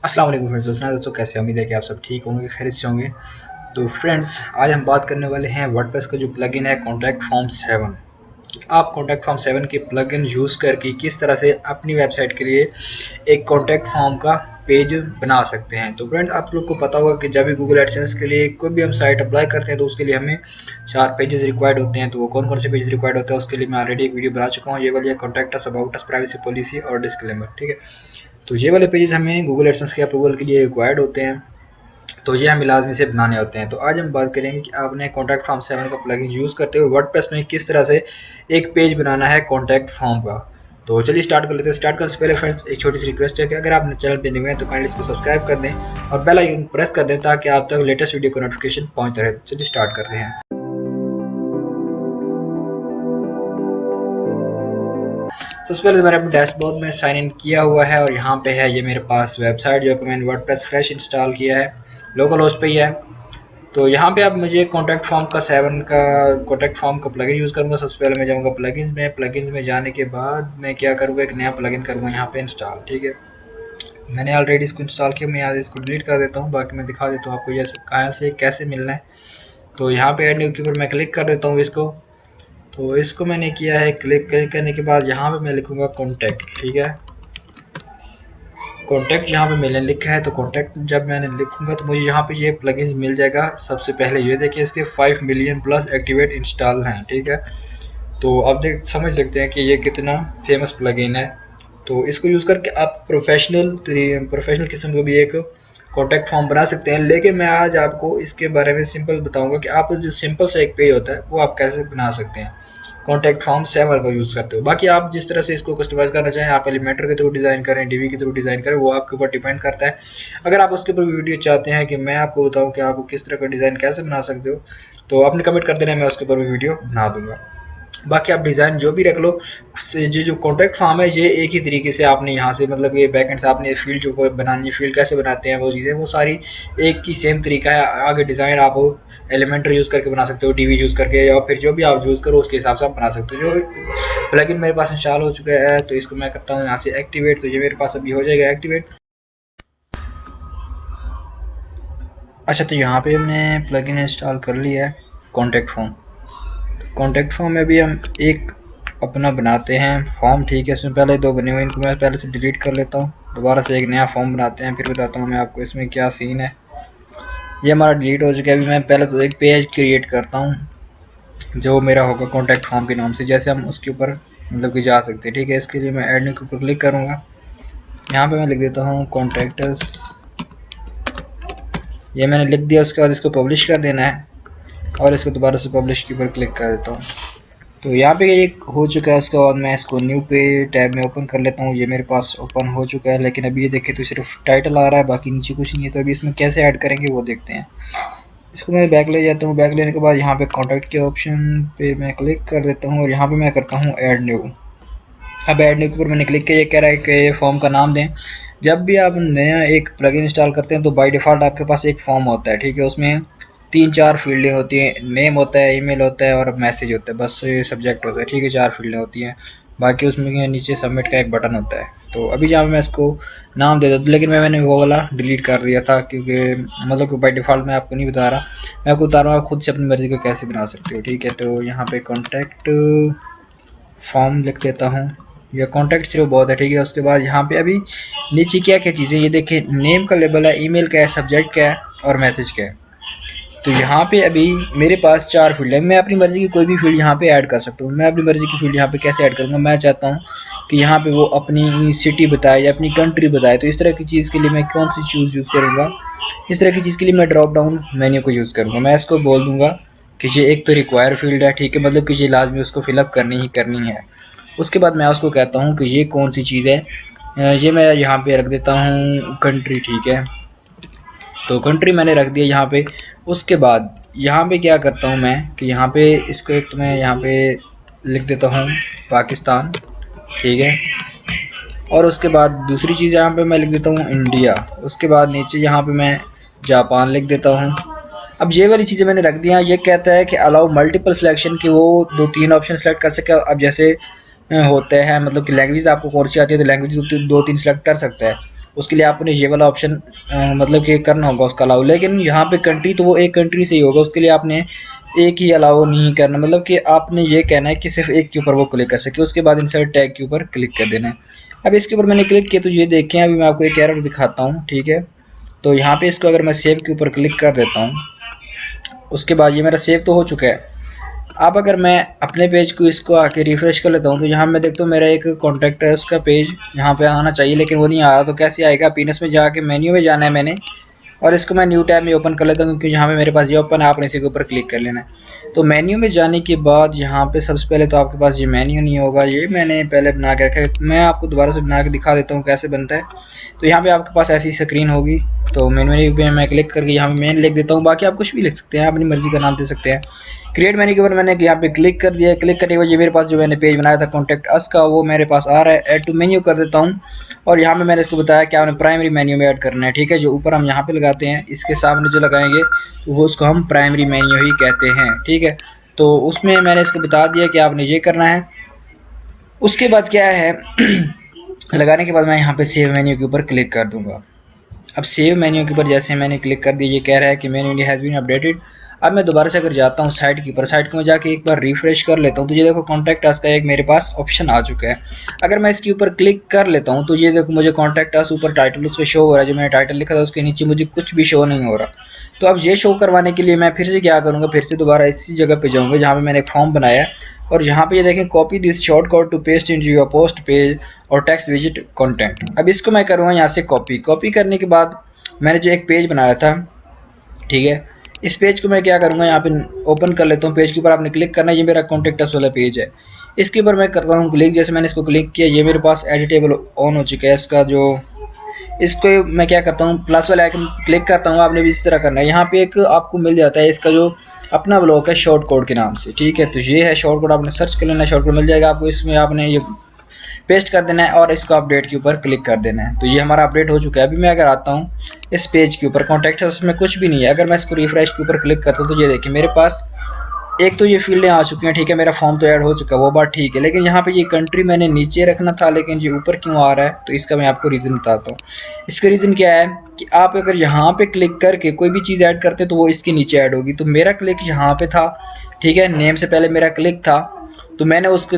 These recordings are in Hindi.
अस्सलाम वालेकुम फ्रेंड्स, दोस्तों कैसे उम्मीद है कि आप सब ठीक होंगे, खैरियत से होंगे। तो फ्रेंड्स, आज हम बात करने वाले हैं वर्डप्रेस का जो प्लगइन है कॉन्टैक्ट फॉर्म 7। आप कॉन्टैक्ट फॉर्म 7 के प्लगइन यूज़ करके किस तरह से अपनी वेबसाइट के लिए एक कॉन्टैक्ट फॉर्म का पेज बना सकते हैं। तो फ्रेंड्स, आप लोग को पता होगा कि जब भी गूगल एडसेंस के लिए कोई भी हम साइट अप्लाई करते हैं तो उसके लिए हमें 4 पेजेस रिक्वायर्ड होते हैं। तो वो कौन कौन से पेज रिक्वायर्ड होते हैं उसके लिए मैं ऑलरेडी एक वीडियो बना चुका हूँ। ये वाली है contact us, about us, privacy policy और डिस्क्लेमर, ठीक है। तो ये वाले पेजेस हमें गूगल एडसेंस के अप्रूवल के लिए रिक्वायर्ड होते हैं, तो ये हमें लाजमी से बनाने होते हैं। तो आज हम बात करेंगे कि आपने कॉन्टैक्ट फॉर्म 7 का प्लगइन यूज़ करते हुए वर्डप्रेस में किस तरह से एक पेज बनाना है कॉन्टैक्ट फॉर्म का। तो चलिए स्टार्ट कर लेते हैं। स्टार्ट करने से पहले फ्रेंड्स एक छोटी सी रिक्वेस्ट है कि अगर आप चैनल पर नए हैं तो काइंडली इसको सब्सक्राइब कर दें और बेल आइकन प्रेस कर दें ताकि आप तक लेटेस्ट वीडियो का नोटिफिकेशन पहुँचता रहे। तो चलिए स्टार्ट करते हैं। सबसे पहले मैंने अपने डैशबोर्ड में साइन इन किया हुआ है और यहाँ पे है ये मेरे पास वेबसाइट जो कि मैंने वर्डप्रेस फ्रेश इंस्टॉल किया है, लोकल होस्ट पे ही है। तो यहाँ पे अब मुझे कॉन्टैक्ट फॉर्म का 7 का कॉन्टैक्ट फॉर्म का प्लगइन यूज़ करूँगा। सबसे पहले मैं जाऊँगा प्लगइन्स में जाने के बाद मैं क्या करूँगा, एक नया प्लगइन करूँगा यहाँ पे इंस्टॉल, ठीक है। मैंने ऑलरेडी इसको इंस्टॉल किया, मैं यहाँ इसको डिलीट कर देता हूँ, बाकी मैं दिखा देता हूँ आपको जैसे कहाँ से कैसे मिलना है। तो यहाँ पे ऐड न्यू के ऊपर मैं क्लिक कर देता हूँ इसको। तो इसको मैंने किया है, क्लिक करने के बाद यहाँ पे मैं लिखूँगा कॉन्टैक्ट, ठीक है। कॉन्टैक्ट यहाँ पे मैंने लिखा है, तो कॉन्टैक्ट जब मैंने लिखूंगा तो मुझे यहाँ पे ये प्लगइन्स मिल जाएगा। सबसे पहले ये देखिए, इसके 5 मिलियन प्लस एक्टिवेट इंस्टॉल हैं, ठीक है। तो आप समझ सकते हैं कि ये कितना फेमस प्लगइन है। तो इसको यूज़ करके आप प्रोफेशनल किस्म को भी एक कॉन्टैक्ट फॉर्म बना सकते हैं। लेकिन मैं आज आपको इसके बारे में सिंपल बताऊंगा कि आप जो सिंपल सा एक पेज होता है वो आप कैसे बना सकते हैं कॉन्टैक्ट फॉर्म 7 का यूज़ करते हो। बाकी आप जिस तरह से इसको कस्टमाइज़ करना चाहें, आप एलिमेंटर के थ्रू डिज़ाइन करें, डीवी के थ्रू डिज़ाइन करें, वो आपके ऊपर डिपेंड करता है। अगर आप उसके ऊपर वीडियो चाहते हैं कि मैं आपको बताऊं कि आप किस तरह का डिज़ाइन कैसे बना सकते हो, तो आपने कमेंट कर देना, मैं उसके ऊपर भी वीडियो बना दूंगा। बाकी आप डिज़ाइन जो भी रख लो, जो कॉन्टैक्ट फॉर्म है ये एक ही तरीके से आपने यहाँ से मतलब ये बैकएंड से आपने फील्ड जो बनानी है, फील्ड कैसे बनाते हैं वो चीज़ें वो सारी एक ही सेम तरीका है। आगे डिज़ाइन आप एलिमेंटर यूज़ करके बना सकते हो, डीवी यूज़ करके, या फिर जो भी आप यूज़ करो उसके हिसाब से आप बना सकते हो। जो प्लगइन मेरे पास इंस्टॉल हो चुका है तो इसको मैं करता हूँ यहाँ से एक्टिवेट। तो ये मेरे पास अभी हो जाएगा एक्टिवेट। अच्छा, तो यहाँ पे हमने प्लगइन इंस्टॉल कर लिया है कॉन्टैक्ट फॉर्म में भी हम एक अपना बनाते हैं फॉर्म, ठीक है। इसमें पहले 2 बने हुए, इनको मैं पहले से डिलीट कर लेता हूँ, दोबारा से एक नया फॉर्म बनाते हैं, फिर बताता हूँ मैं आपको इसमें क्या सीन है। ये हमारा डिलीट हो चुका है। अभी मैं पहले तो एक पेज क्रिएट करता हूँ जो मेरा होगा कॉन्टैक्ट फॉर्म के नाम से, जैसे हम उसके ऊपर मतलब कि जा सकते हैं, ठीक है। इसके लिए मैं ऐड न्यू के ऊपर क्लिक करूँगा, यहाँ पे मैं लिख देता हूँ कॉन्टैक्टस, ये मैंने लिख दिया। उसके बाद इसको पब्लिश कर देना है और इसको दोबारा से पब्लिश के ऊपर क्लिक कर देता हूँ। तो यहाँ पे ये हो चुका है। उसके बाद मैं इसको न्यू पे टैब में ओपन कर लेता हूँ। ये मेरे पास ओपन हो चुका है, लेकिन अभी ये देखें तो सिर्फ टाइटल आ रहा है, बाकी नीचे कुछ नहीं है। तो अभी इसमें कैसे ऐड करेंगे वो देखते हैं। इसको मैं बैक ले जाता हूँ। बैक लेने के बाद यहाँ पे कॉन्टैक्ट के ऑप्शन पे मैं क्लिक कर देता हूँ और यहाँ पे मैं करता हूँ ऐड न्यू। अब ऐड न्यू के ऊपर मैंने क्लिक किया। ये कह रहा है कि फॉर्म का नाम दें। जब भी आप नया एक प्लगइन इंस्टॉल करते हैं तो बाय डिफ़ॉल्ट आपके पास एक फॉर्म होता है, ठीक है। उसमें 3-4 फील्डें होती हैं, नेम होता है, ईमेल होता है और मैसेज होता है, बस सब्जेक्ट होता है, ठीक है। 4 फील्डें होती हैं। बाकी उसमें नीचे सबमिट का एक बटन होता है। तो अभी जहाँ मैं इसको नाम दे देता, लेकिन मैंने वो वाला डिलीट कर दिया था क्योंकि मतलब कि बाय डिफ़ॉल्ट मैं आपको नहीं बता रहा, मैं आपको बता रहा हूँ आप खुद से अपनी मर्ज़ी का कैसे बना सकते हो, ठीक है। तो यहाँ पे कॉन्टैक्ट फॉर्म लिख देता हूँ, या कॉन्टैक्ट सिर्फ बहुत है, ठीक है। उसके बाद यहाँ पे अभी नीचे क्या क्या चीज़ें, ये देखिए, नेम का लेबल है, ईमेल का है, सब्जेक्ट का है और मैसेज का है। तो यहाँ पे अभी मेरे पास 4 फील्ड है। मैं अपनी मर्ज़ी की कोई भी फील्ड यहाँ पे ऐड कर सकता हूँ। मैं अपनी मर्ज़ी की फील्ड यहाँ पे कैसे ऐड करूँगा, मैं चाहता हूँ कि यहाँ पे वो अपनी सिटी बताए या अपनी कंट्री बताए। तो इस तरह की चीज़ के लिए मैं कौन सी चीज़ यूज़ करूँगा, इस तरह की चीज़ के लिए मैं ड्रॉप डाउन मेन्यू को यूज़ करूँगा। मैं इसको बोल दूँगा कि ये एक तो रिक्वायर फील्ड है, ठीक है, मतलब कि ये लाजमी उसको फिलअप करनी ही करनी है। उसके बाद मैं उसको कहता हूँ कि ये कौन सी चीज़ है, ये मैं यहाँ पे रख देता हूँ कंट्री, ठीक है। तो कंट्री मैंने रख दिया यहाँ पे। उसके बाद यहाँ पे क्या करता हूँ मैं कि यहाँ पे इसको एक तो मैं यहाँ पे लिख देता हूँ पाकिस्तान, ठीक है। और उसके बाद दूसरी चीज़ यहाँ पे मैं लिख देता हूँ इंडिया। उसके बाद नीचे यहाँ पे मैं जापान लिख देता हूँ। अब ये वाली चीज़ें मैंने रख दिया। ये कहता है कि अलाउ मल्टीपल सिलेक्शन, कि वो 2-3 ऑप्शन सेलेक्ट कर सके। अब जैसे होते हैं मतलब कि लैंग्वेज आपको कौन सी आती है तो लैंग्वेज 2-3 सेलेक्ट कर सकता है। उसके लिए आपने ये वाला ऑप्शन मतलब कि करना होगा उसका अलाउ। लेकिन यहाँ पे कंट्री तो वो एक कंट्री से ही होगा, उसके लिए आपने एक ही अलाउ नहीं करना, मतलब कि आपने ये कहना है कि सिर्फ एक के ऊपर वो क्लिक कर सके। उसके बाद इंसर्ट टैग के ऊपर क्लिक कर देना है। अब इसके ऊपर मैंने क्लिक किया तो ये देखें अभी मैं आपको एक एरर दिखाता हूँ, ठीक है। तो यहाँ पे इसको अगर मैं सेव के ऊपर क्लिक कर देता हूँ, उसके बाद ये मेरा सेव तो हो चुका है। अब अगर मैं अपने पेज को इसको आके रिफ्रेश कर लेता हूँ तो यहाँ मैं देखता हूँ मेरा एक कॉन्टैक्ट है उसका पेज यहाँ पे आना चाहिए, लेकिन वो नहीं आया। तो कैसे आएगा, पीनस में जाके मेन्यू में जाना है मैंने, और इसको मैं न्यू टैब में ओपन कर लेता हूँ क्योंकि यहाँ पे मेरे पास ये ओपन है। आपने इसी के ऊपर क्लिक कर लेना है। तो मेन्यू में जाने के बाद यहाँ पे सबसे पहले तो आपके पास ये मेन्यू नहीं होगा, ये मैंने पहले बना के रखा है। मैं आपको दोबारा से बना के दिखा देता हूँ कैसे बनता है। तो यहाँ पे आपके पास ऐसी स्क्रीन होगी, तो मेन्यू पे मैं क्लिक करके यहाँ पे मेन लिख देता हूँ, बाकी आप कुछ भी लिख सकते हैं, अपनी मर्जी का नाम दे सकते हैं। क्रिएट मेन्यू के ऊपर मैंने यहाँ पे क्लिक कर दिया। क्लिक करने के बाद ये मेरे पास जो मैंने पेज बनाया था कॉन्टैक्ट अस का, वो मेरे पास आ रहा है। ऐड टू मेन्यू कर देता हूँ, और यहाँ पे मैंने इसको बताया कि आपने प्राइमरी मेन्यू में ऐड करना है, ठीक है। जो ऊपर हम यहाँ पे लगाते हैं इसके सामने जो लगाएंगे वो उसको हम प्राइमरी मेन्यू ही कहते हैं, ठीक है। तो उसमें मैंने इसको बता दिया कि आपने ये करना है। उसके बाद क्या है लगाने के बाद मैं यहाँ पे सेव मेन्यू के ऊपर क्लिक कर दूंगा। अब सेव मेन्यू के ऊपर जैसे मैंने क्लिक कर दिया, ये कह रहा है कि मेन्यू हैज़ बीन अपडेटेड। अब मैं दोबारा से अगर जाता हूँ साइट के ऊपर, साइट को मैं जाके एक बार रिफ्रेश कर लेता हूँ तो ये देखो कॉन्टैक्ट अस का एक मेरे पास ऑप्शन आ चुका है। अगर मैं इसके ऊपर क्लिक कर लेता हूँ तो ये देखो मुझे कॉन्टैक्ट अस ऊपर टाइटल उसका शो हो रहा है, जो मैंने टाइटल लिखा था उसके नीचे मुझे कुछ भी शो नहीं हो रहा। तो अब ये शो करवाने के लिए मैं फिर से क्या करूँगा, फिर से दोबारा इसी जगह पे जाऊँगा जहाँ पे मैंने एक फॉर्म बनाया है, और यहाँ पे ये देखें copy this short code to paste into your post page और टेक्स्ट विजिट कंटेंट। अब इसको मैं करूँगा यहाँ से कॉपी करने के बाद मैंने जो एक पेज बनाया था, ठीक है, इस पेज को मैं क्या करूँगा यहाँ पे ओपन कर लेता हूँ। पेज के ऊपर आपने क्लिक करना है, ये मेरा कॉन्टैक्ट अस वाला पेज है। इसके ऊपर मैं करता हूँ क्लिक। जैसे मैंने इसको क्लिक किया ये मेरे पास एडिटेबल ऑन हो चुका है इसका जो, इसको मैं क्या करता हूँ प्लस वाला आइकन क्लिक करता हूँ। आपने भी इस तरह करना है। यहाँ पे एक आपको मिल जाता है इसका जो अपना ब्लॉक है शॉर्ट कोड के नाम से, ठीक है। तो ये है शॉर्ट कोड, आपने सर्च कर लेना है, शॉर्ट कोड मिल जाएगा आपको। इसमें आपने ये पेस्ट कर देना है और इसको अपडेट के ऊपर क्लिक कर देना है। तो ये हमारा अपडेट हो चुका है। अभी मैं अगर आता हूँ इस पेज के ऊपर, कॉन्टैक्ट अस में कुछ भी नहीं है। अगर मैं इसको रिफ्रेश के ऊपर क्लिक करता हूँ तो ये देखिए मेरे पास एक तो ये फील्डें आ चुकी हैं, ठीक है। मेरा फॉर्म तो ऐड हो चुका है, वो बात ठीक है। लेकिन यहाँ पे ये कंट्री मैंने नीचे रखना था, लेकिन ये ऊपर क्यों आ रहा है, तो इसका मैं आपको रीज़न बताता हूँ। इसका रीज़न क्या है कि आप अगर यहाँ पे क्लिक करके कोई भी चीज़ ऐड करते तो वो इसके नीचे ऐड होगी। तो मेरा क्लिक यहाँ पे था, ठीक है, नेम से पहले मेरा क्लिक था, तो मैंने उसके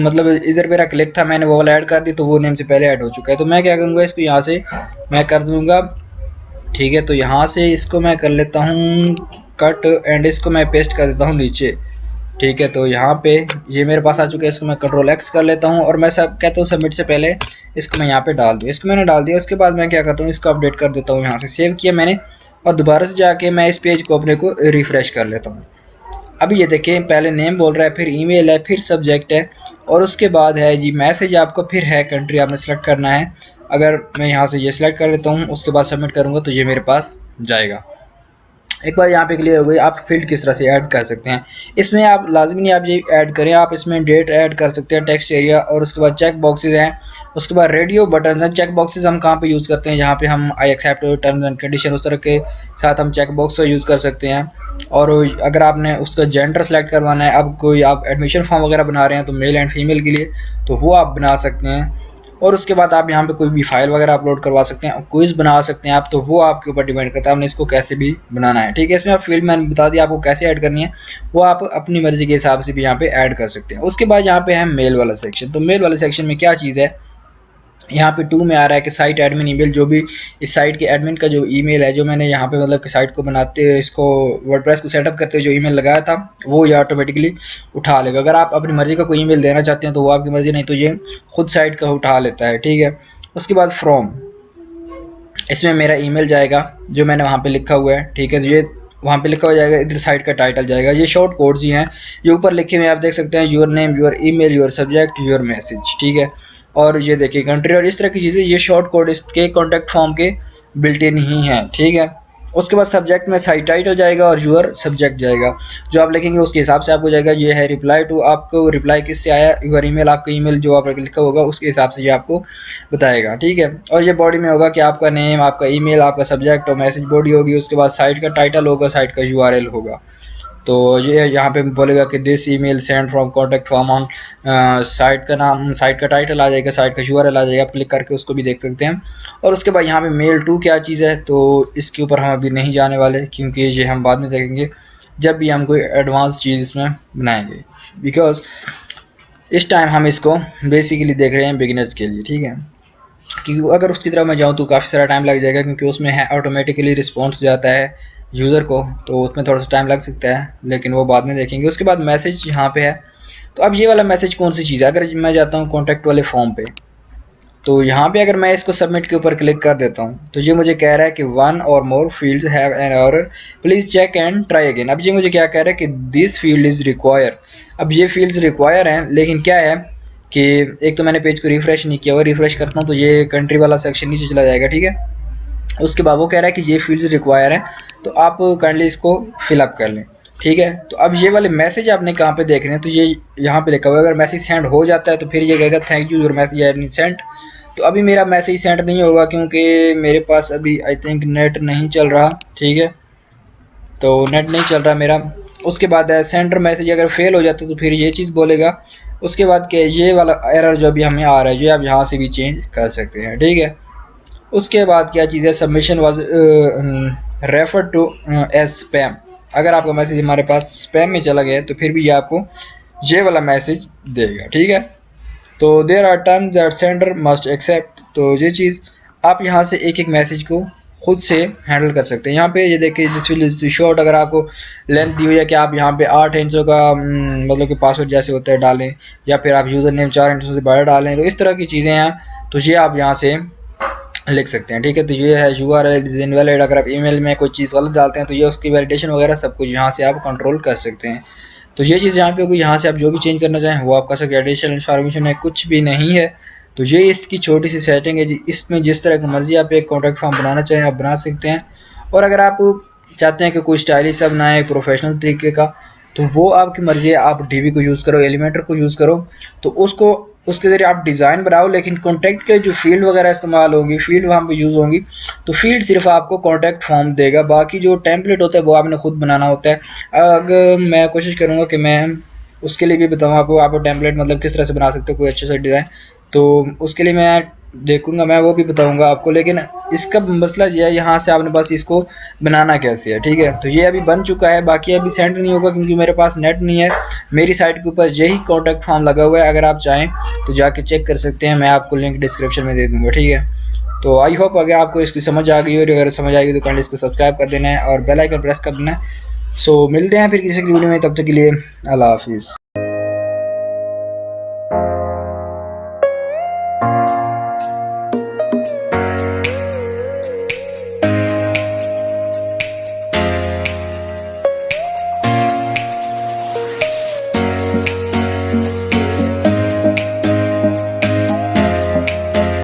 मतलब इधर मेरा क्लिक था, मैंने वो वाला ऐड कर दी, तो वो नेम से पहले ऐड हो चुका है। तो मैं क्या करूँगा, इसको यहाँ से मैं कर दूँगा, ठीक है। तो यहाँ से इसको मैं कर लेता हूँ कट एंड इसको मैं पेस्ट कर देता हूँ नीचे, ठीक है। तो यहाँ पे ये मेरे पास आ चुका है, इसको मैं कंट्रोल एक्स कर लेता हूँ और मैं सब कहता हूँ सबमिट से पहले इसको मैं यहाँ पे डाल दूँ। इसको मैंने डाल दिया। उसके बाद मैं क्या करता हूँ, इसको अपडेट कर देता हूँ। यहाँ से सेव किया मैंने और दोबारा से जाके मैं इस पेज को अपने को रिफ्रेश कर लेता हूँ। अभी ये देखें पहले नेम बोल रहा है, फिर ईमेल है, फिर सब्जेक्ट है, और उसके बाद है जी मैसेज आपको, फिर है कंट्री आपने सेलेक्ट करना है। अगर मैं यहाँ से ये सिलेक्ट कर लेता हूँ, उसके बाद सबमिट करूँगा तो ये मेरे पास जाएगा। एक बार यहाँ पे क्लियर हो गई। आप फील्ड किस तरह से ऐड कर सकते हैं, इसमें आप लाजमी नहीं आप ये ऐड करें, आप इसमें डेट ऐड कर सकते हैं, टेक्स्ट एरिया, और उसके बाद चेक बॉक्सेज हैं, उसके बाद रेडियो बटन हैं। चेक बॉक्सेज हम कहाँ पे यूज़ करते हैं, जहाँ पे हम I accept terms and condition उस तरह के साथ हम चेक बॉक्स का यूज़ कर सकते हैं। और अगर आपने उसका जेंडर सेलेक्ट करवाना है, अब कोई आप एडमिशन फॉर्म वगैरह बना रहे हैं तो मेल एंड फीमेल के लिए, तो वो आप बना सकते हैं। और उसके बाद आप यहाँ पे कोई भी फाइल वगैरह अपलोड करवा सकते हैं, क्विज बना सकते हैं आप, तो वो आपके ऊपर डिपेंड करता है आपने इसको कैसे भी बनाना है, ठीक है। इसमें आप फील्ड मैंने बता दिया आपको कैसे ऐड करनी है, वो आप अपनी मर्जी के हिसाब से भी यहाँ पे ऐड कर सकते हैं। उसके बाद यहाँ पे है मेल वाला सेक्शन। तो मेल वाले सेक्शन में क्या चीज़ है, यहाँ पे 2 में आ रहा है कि साइट एडमिन ईमेल, जो भी इस साइट के एडमिन का जो ईमेल है, जो मैंने यहाँ पे मतलब कि साइट को बनाते हुए इसको वर्डप्रेस को सेटअप करते हुए जो ईमेल लगाया था, वो ये ऑटोमेटिकली उठा लेगा। अगर आप अपनी मर्जी का कोई ईमेल देना चाहते हैं तो वो आपकी मर्जी, नहीं तो ये खुद साइट का उठा लेता है, ठीक है। उसके बाद फ्रॉम, इसमें मेरा ईमेल जाएगा जो मैंने वहाँ पे लिखा हुआ है, ठीक है। ये वहाँ पे लिखा हो जाएगा, इधर साइट का टाइटल जाएगा। ये शॉर्ट कोड्स ही हैं, ये ऊपर लिखे हुए आप देख सकते हैं, your name, your email, your subject, your message, ठीक है। और ये देखिए कंट्री और इस तरह की चीज़ें, ये शॉर्ट कोड इसके कॉन्टैक्ट फॉर्म के बिल्ट इन ही हैं, ठीक है। उसके बाद सब्जेक्ट में साइट टाइटल जाएगा और योर सब्जेक्ट जाएगा, जो आप लिखेंगे उसके हिसाब से आपको जाएगा। ये है रिप्लाई टू, आपको रिप्लाई किससे आया, योर ईमेल, आपका ईमेल जो आप लिखा होगा उसके हिसाब से ये आपको बताएगा, ठीक है। और ये बॉडी में होगा कि आपका नेम, आपका ईमेल, आपका सब्जेक्ट और मैसेज बॉडी होगी। उसके बाद साइट का टाइटल होगा, साइट का यूआरएल होगा, तो ये यहाँ पे बोलेगा कि this email send from contact form on, site का नाम, साइट का टाइटल आ जाएगा, साइट का यूआरएल आ जाएगा, आप क्लिक करके उसको भी देख सकते हैं। और उसके बाद यहाँ पे मेल टू क्या चीज़ है, तो इसके ऊपर हम अभी नहीं जाने वाले, क्योंकि ये हम बाद में देखेंगे जब भी हम कोई एडवांस चीज़ इसमें बनाएंगे, बिकॉज इस टाइम हम इसको बेसिकली देख रहे हैं बिगिनर्स के लिए, ठीक है। क्योंकि अगर उसकी तरफ मैं जाऊँ तो काफ़ी सारा टाइम लग जाएगा, क्योंकि उसमें है ऑटोमेटिकली रिस्पॉन्स जाता है यूज़र को, तो उसमें थोड़ा सा टाइम लग सकता है, लेकिन वो बाद में देखेंगे। उसके बाद मैसेज यहाँ पे है, तो अब ये वाला मैसेज कौन सी चीज़ है, अगर मैं जाता हूँ कॉन्टैक्ट वाले फॉर्म पे, तो यहाँ पे अगर मैं इसको सबमिट के ऊपर क्लिक कर देता हूँ तो ये मुझे कह रहा है कि वन और more fields have an error, please check and try again. अब ये मुझे क्या कह रहा है कि दिस फील्ड इज़ रिक्वायर। अब ये फील्ड्स रिक्वायर हैं, लेकिन क्या है कि एक तो मैंने पेज को रिफ्रेश नहीं किया हुआ, रिफ्रेश करता हूँ तो ये कंट्री वाला सेक्शन नीचे चला जाएगा, ठीक है। उसके बाद वो कह रहा है कि ये फील्ड्स रिक्वायर है, तो आप काइंडली इसको फिलअप कर लें, ठीक है। तो अब ये वाले मैसेज आपने कहाँ पे देख रहे हैं, तो ये यहाँ पे लिखा हुआ है, अगर मैसेज सेंड हो जाता है तो फिर ये कहेगा thank you your message has been sent. तो अभी मेरा मैसेज सेंड नहीं होगा, क्योंकि मेरे पास अभी आई थिंक नेट नहीं चल रहा, ठीक है, तो नेट नहीं चल रहा मेरा। उसके बाद सेंडर मैसेज अगर फेल हो जाता है तो फिर ये चीज़ बोलेगा। उसके बाद के ये वाला एरर जो अभी हमें आ रहा है, जो आप यहाँ से भी चेंज कर सकते हैं, ठीक है। उसके बाद क्या चीज़ है, submission was refer to as spam. अगर आपका मैसेज हमारे पास स्पैम में चला गया तो फिर भी ये आपको ये वाला मैसेज देगा, ठीक है। तो there are terms that sender must accept. तो ये चीज़ आप यहाँ से एक एक मैसेज को खुद से हैंडल कर सकते हैं। यहाँ पे ये देखिए दिस विल इज शॉर्ट, अगर आपको लेंथ दी हुई है कि आप यहाँ पे 8 इंचों का मतलब कि पासवर्ड जैसे होता है डालें, या फिर आप यूज़र नेम 4 इंचों से बड़ा डालें, तो इस तरह की चीज़ें हैं, तो ये आप यहाँ से लिख सकते हैं, ठीक है। तो ये है URL इज इनवैलिड, अगर आप ईमेल में कोई चीज़ गलत डालते हैं तो ये उसकी वैलिडेशन वगैरह सब कुछ यहाँ से आप कंट्रोल कर सकते हैं। तो ये चीज़ यहाँ पे होगी, यहाँ से आप जो भी चेंज करना चाहें वो आप कर सकते हैं। एडिशनल इन्फॉर्मेशन है कुछ भी नहीं है, तो ये इसकी छोटी सी सेटिंग है जी। इसमें जिस तरह की मर्जी आप एक कॉन्टैक्ट फॉर्म बनाना चाहें आप बना सकते हैं। और अगर आप चाहते हैं कि कोई स्टाइलिश सा बनाए प्रोफेशनल तरीके का, तो वो आपकी मर्जी है, आप DB को यूज़ करो, एलिमेंटर को यूज़ करो, तो उसको उसके ज़रिए आप डिज़ाइन बनाओ, लेकिन कॉन्टैक्ट के जो फील्ड वगैरह इस्तेमाल होंगी, फील्ड वहाँ पे यूज़ होंगी, तो फील्ड सिर्फ आपको कॉन्टैक्ट फॉर्म देगा, बाकी जो टेम्पलेट होता है वो आपने खुद बनाना होता है। अगर मैं कोशिश करूँगा कि मैं उसके लिए भी बताऊँ आपको टेम्पलेट मतलब किस तरह से बना सकते हो कोई अच्छे से डिज़ाइन, तो उसके लिए मैं देखूंगा, मैं वो भी बताऊंगा आपको। लेकिन इसका मसला ये है, यहाँ से आपने बस इसको बनाना कैसे है, ठीक है। तो ये अभी बन चुका है, बाकी अभी सेंड नहीं होगा क्योंकि मेरे पास नेट नहीं है। मेरी साइट के ऊपर यही कॉन्टैक्ट फॉर्म लगा हुआ है, अगर आप चाहें तो जाके चेक कर सकते हैं, मैं आपको लिंक डिस्क्रिप्शन में दे दूंगा, ठीक है। तो आई होप अगर आपको इसकी समझ आ गई, और अगर समझ आएगी तो काइंडली इसको सब्सक्राइब कर देना है और बेल आइकन प्रेस कर देना है। सो मिलते हैं फिर किसी वीडियो में, तब तक के लिए अल्लाह हाफिज़।